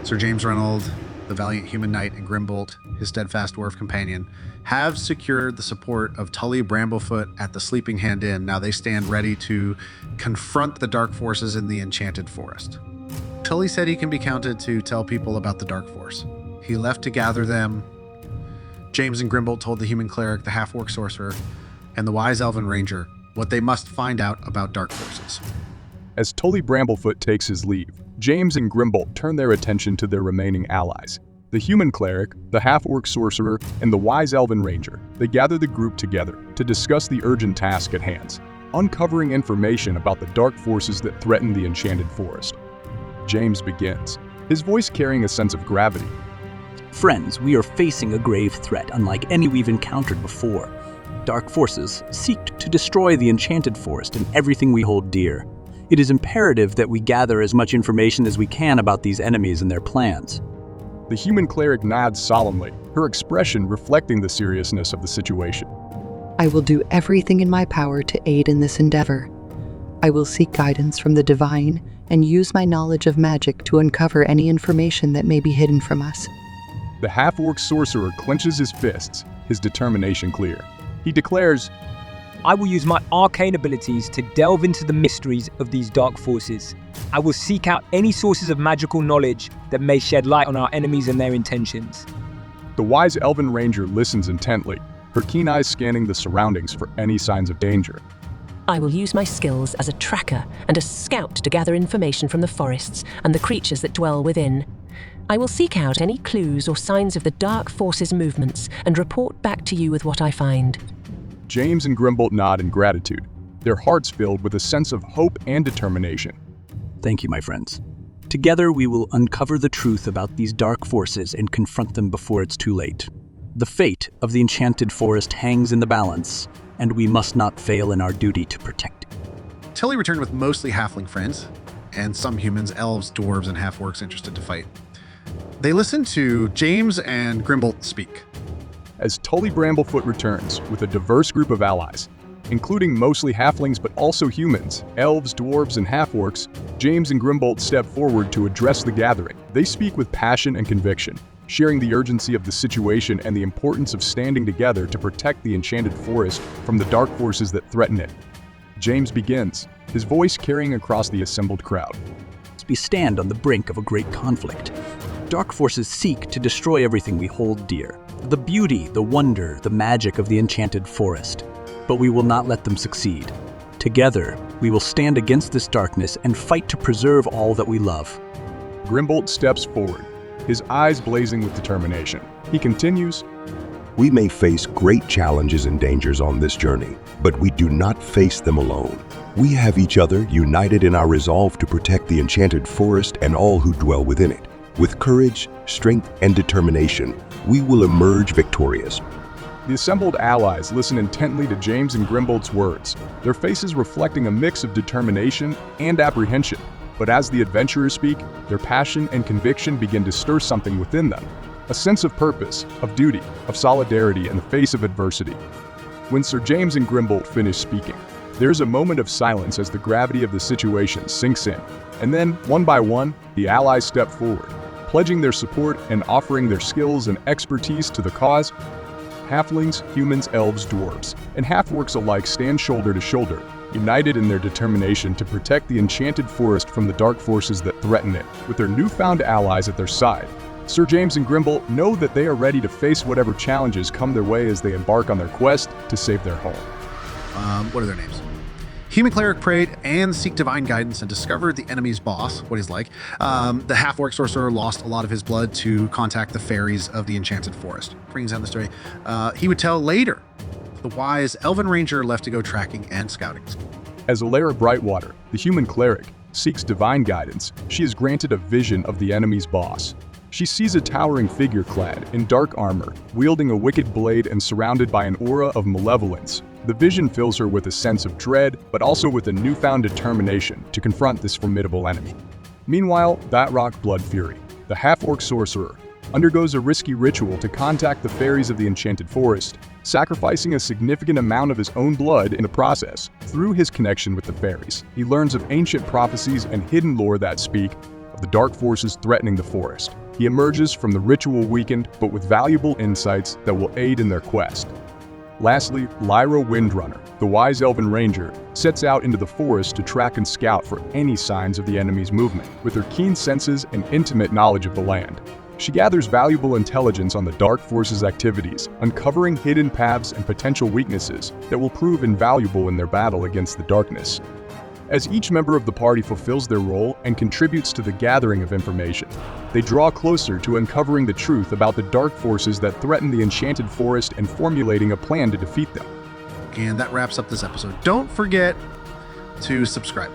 Sir James Reynolds, the valiant human knight, and Grimbolt, his steadfast dwarf companion, have secured the support of Tully Bramblefoot at the Sleeping Hand Inn. Now they stand ready to confront the dark forces in the Enchanted Forest. Tully said he can be counted to tell people about the Dark Force. He left to gather them. James and Grimbolt told the human cleric, the half-orc sorcerer, and the wise elven ranger what they must find out about dark forces. As Tully Bramblefoot takes his leave, James and Grimbolt turn their attention to their remaining allies. The human cleric, the half-orc sorcerer, and the wise elven ranger. They gather the group together to discuss the urgent task at hand, uncovering information about the dark forces that threaten the Enchanted Forest. James begins, his voice carrying a sense of gravity. Friends, we are facing a grave threat unlike any we've encountered before. Dark forces seek to destroy the Enchanted Forest and everything we hold dear. It is imperative that we gather as much information as we can about these enemies and their plans. The human cleric nods solemnly, her expression reflecting the seriousness of the situation. I will do everything in my power to aid in this endeavor. I will seek guidance from the divine and use my knowledge of magic to uncover any information that may be hidden from us. The half-orc sorcerer clenches his fists, his determination clear. He declares, I will use my arcane abilities to delve into the mysteries of these dark forces. I will seek out any sources of magical knowledge that may shed light on our enemies and their intentions. The wise elven ranger listens intently, her keen eyes scanning the surroundings for any signs of danger. I will use my skills as a tracker and a scout to gather information from the forests and the creatures that dwell within. I will seek out any clues or signs of the dark forces' movements and report back to you with what I find. James and Grimbolt nod in gratitude, their hearts filled with a sense of hope and determination. Thank you, my friends. Together we will uncover the truth about these dark forces and confront them before it's too late. The fate of the Enchanted Forest hangs in the balance, and we must not fail in our duty to protect it. Tully returned with mostly halfling friends, and some humans, elves, dwarves, and half-orcs interested to fight. They listened to James and Grimbolt speak. As Tully Bramblefoot returns with a diverse group of allies, including mostly halflings but also humans, elves, dwarves, and half-orcs, James and Grimbolt step forward to address the gathering. They speak with passion and conviction, sharing the urgency of the situation and the importance of standing together to protect the Enchanted Forest from the dark forces that threaten it. James begins, his voice carrying across the assembled crowd. We stand on the brink of a great conflict. Dark forces seek to destroy everything we hold dear. The beauty, the wonder, the magic of the Enchanted Forest. But we will not let them succeed. Together, we will stand against this darkness and fight to preserve all that we love. Grimbolt steps forward, his eyes blazing with determination. He continues, We may face great challenges and dangers on this journey, but we do not face them alone. We have each other united in our resolve to protect the Enchanted Forest and all who dwell within it. With courage, strength, and determination, we will emerge victorious. The assembled allies listen intently to James and Grimbolt's words, their faces reflecting a mix of determination and apprehension. But as the adventurers speak, their passion and conviction begin to stir something within them, a sense of purpose, of duty, of solidarity in the face of adversity. When Sir James and Grimbolt finish speaking, there's a moment of silence as the gravity of the situation sinks in, and then, one by one, the allies step forward, pledging their support and offering their skills and expertise to the cause. Halflings, humans, elves, dwarves, and half-orcs alike stand shoulder to shoulder, united in their determination to protect the Enchanted Forest from the dark forces that threaten it. With their newfound allies at their side, Sir James and Grimbolt know that they are ready to face whatever challenges come their way as they embark on their quest to save their home. What are their names? Human cleric prayed and seek divine guidance and discovered the enemy's boss, what he's like. The half-orc sorcerer lost a lot of his blood to contact the fairies of the Enchanted Forest. Brings down the story. He would tell later. The wise elven ranger left to go tracking and scouting. As Alara Brightwater, the human cleric, seeks divine guidance, she is granted a vision of the enemy's boss. She sees a towering figure clad in dark armor, wielding a wicked blade and surrounded by an aura of malevolence. The vision fills her with a sense of dread, but also with a newfound determination to confront this formidable enemy. Meanwhile, Batrock Blood Fury, the half-orc sorcerer, undergoes a risky ritual to contact the fairies of the Enchanted Forest, sacrificing a significant amount of his own blood in the process. Through his connection with the fairies, he learns of ancient prophecies and hidden lore that speak of of the dark forces threatening the forest. He emerges from the ritual weakened, but with valuable insights that will aid in their quest. Lastly, Lyra Windrunner, the wise elven ranger, sets out into the forest to track and scout for any signs of the enemy's movement. With her keen senses and intimate knowledge of the land, she gathers valuable intelligence on the dark forces' activities, uncovering hidden paths and potential weaknesses that will prove invaluable in their battle against the darkness. As each member of the party fulfills their role and contributes to the gathering of information, they draw closer to uncovering the truth about the dark forces that threaten the enchanted forest and formulating a plan to defeat them. And that wraps up this episode. Don't forget to subscribe.